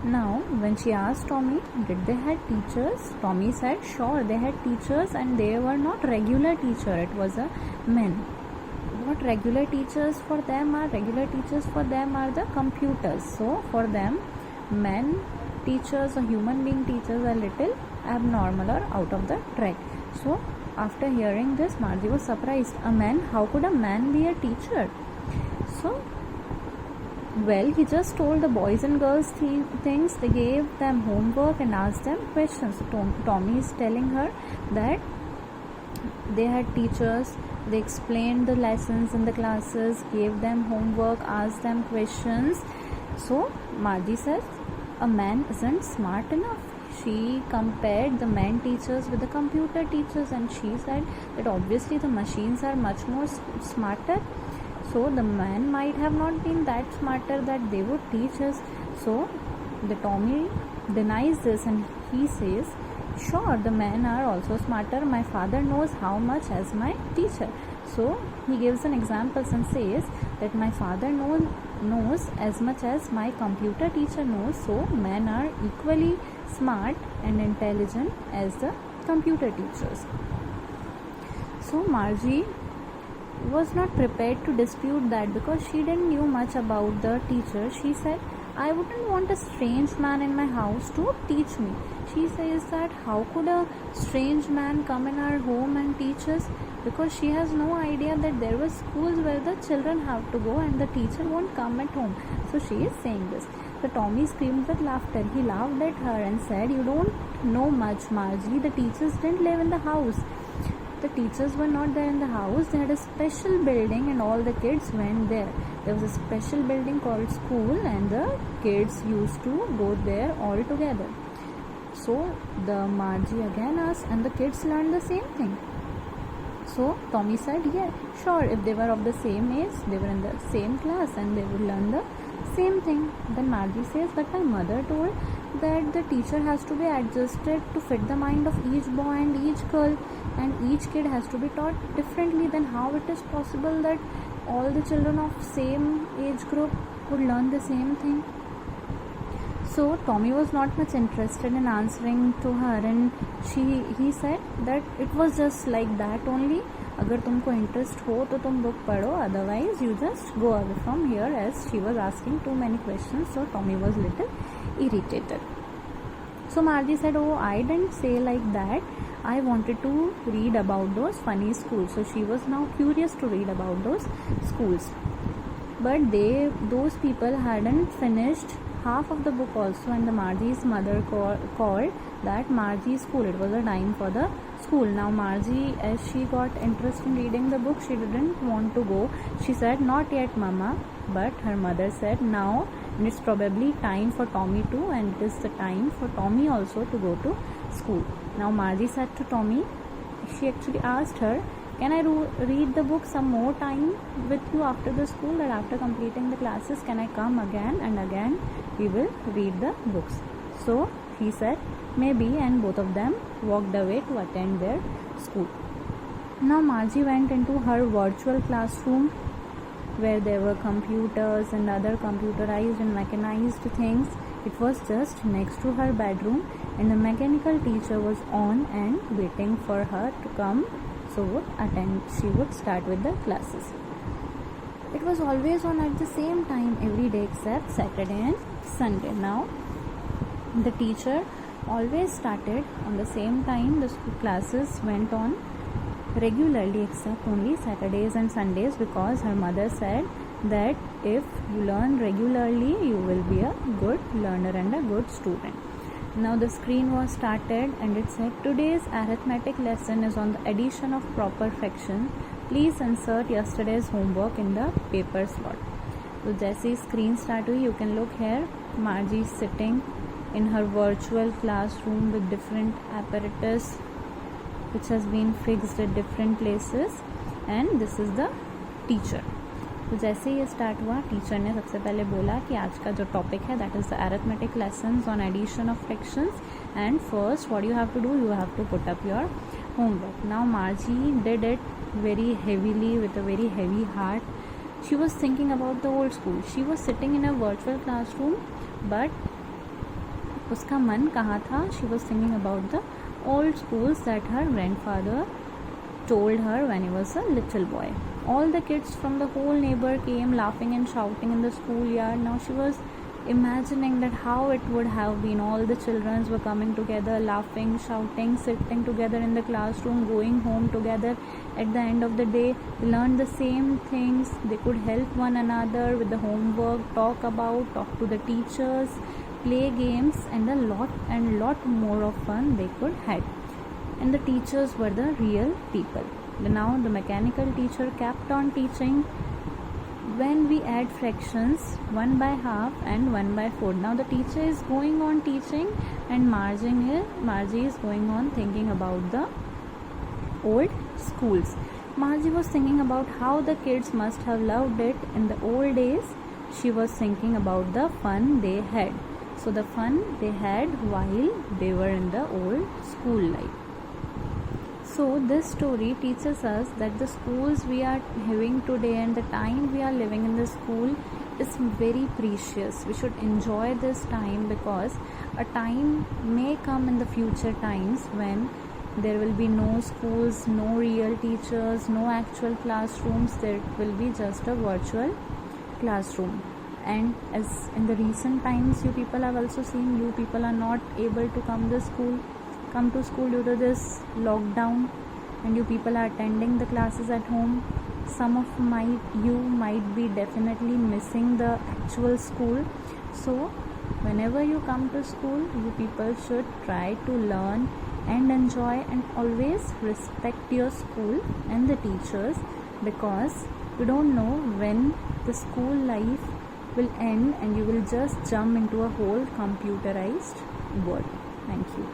Now when she asked Tommy, did they had teachers, Tommy said sure they had teachers, and they were not regular teacher, it was a men. What regular teachers for them are? Regular teachers for them are the computers. So for them, men teachers or human being teachers are little abnormal or out of the track. So after hearing this, Margie was surprised. A man? How could a man be a teacher? So well, he just told the boys and girls things. They gave them homework and asked them questions. Tommy is telling her that they had teachers, they explained the lessons in the classes, gave them homework, asked them questions. So Margie says a man isn't smart enough. She compared the men teachers with the computer teachers, and she said that obviously the machines are much more smarter. So the man might have not been that smarter that they would teach us. So the Tommy denies this, and he says, sure, the men are also smarter. My father knows how much as my teacher. So he gives an example and says that my father knows as much as my computer teacher knows. So men are equally smart and intelligent as the computer teachers. So Margie was not prepared to dispute that because she didn't know much about the teacher. She said, I wouldn't want a strange man in my house to teach me. She says that how could a strange man come in our home and teach us? Because she has no idea that there were schools where the children have to go and the teacher won't come at home. So she is saying this. So Tommy screamed with laughter. He laughed at her and said, you don't know much, Margie. The teachers didn't live in the house. The teachers were not there in the house. They had a special building and all the kids went there. There was a special building called school, and the kids used to go there all together. So the Margie again asked, and the kids learned the same thing. So Tommy said, yeah, sure, if they were of the same age, they were in the same class and they would learn the same thing. Then Margie says, but my mother told that the teacher has to be adjusted to fit the mind of each boy and each girl, and each kid has to be taught differently. Then how it is possible that all the children of same age group would learn the same thing? So Tommy was not much interested in answering to her, and he said that it was just like that only. अगर तुमको interest हो तो तुम book पढ़ो, otherwise you just go away from here, as she was asking too many questions. So Tommy was little irritated. So Margie said, oh, I didn't say like that. I wanted to read about those funny schools. So she was now curious to read about those schools. But those people hadn't finished half of the book also, and the Margie's mother called that Margie's school. It was a time for the school. Now Margie, as she got interest in reading the book, she didn't want to go. She said, not yet, Mama. But her mother said, now it's probably time for Tommy too, and it is the time for Tommy also to go to school. Now Margie said to Tommy, she actually asked her, can I read the book some more time with you after the school, that after completing the classes, can I come again and again we will read the books? So he said maybe, and both of them walked away to attend their school. Now Margie went into her virtual classroom where there were computers and other computerized and mechanized things. It was just next to her bedroom, and the mechanical teacher was on and waiting for her to come. So she would start with the classes. It was always on at the same time every day except Saturday and Sunday. Now the teacher always started on the same time. The school classes went on regularly except only Saturdays and Sundays, because her mother said that if you learn regularly, you will be a good learner and a good student. Now the screen was started, and it said, today's arithmetic lesson is on the addition of proper fraction. Please insert yesterday's homework in the paper slot. So जैसे screen start हुई, you can look here, Margie is sitting in her virtual classroom with different apparatus which has been fixed at different places, and this is the teacher. तो जैसे ये start हुआ, teacher ने सबसे पहले बोला कि आज का जो टॉपिक है that is the arithmetic lessons on addition of fractions, and first what you have to do, you have to put up your homework. Now Margie did it very heavily with a very heavy heart. She was thinking about the old school. She was sitting in a virtual classroom, but उसका मन कहाँ था? She was thinking about the old schools that her grandfather told her when he was a little boy. All the kids from the whole neighbor came laughing and shouting in the schoolyard. Now she was imagining that how it would have been. All the children were coming together, laughing, shouting, sitting together in the classroom, going home together. At the end of the day, they learned the same things. They could help one another with the homework, talk to the teachers, play games, and a lot more of fun they could have. And the teachers were the real people. Now the mechanical teacher kept on teaching. When we add fractions, 1 by half and 1 by 4. Now the teacher is going on teaching, and Margie is going on thinking about the old schools. Margie was thinking about how the kids must have loved it in the old days. She was thinking about the fun they had. So the fun they had while they were in the old school life. So this story teaches us that the schools we are having today and the time we are living in the school is very precious. We should enjoy this time, because a time may come in the future times when there will be no schools, no real teachers, no actual classrooms. There will be just a virtual classroom. And as in the recent times, you people have also seen, you people are not able to come to school due to this lockdown, and you people are attending the classes at home. Some of you might be definitely missing the actual school. So whenever you come to school, you people should try to learn and enjoy, and always respect your school and the teachers, because you don't know when the school life will end and you will just jump into a whole computerized world. Thank you.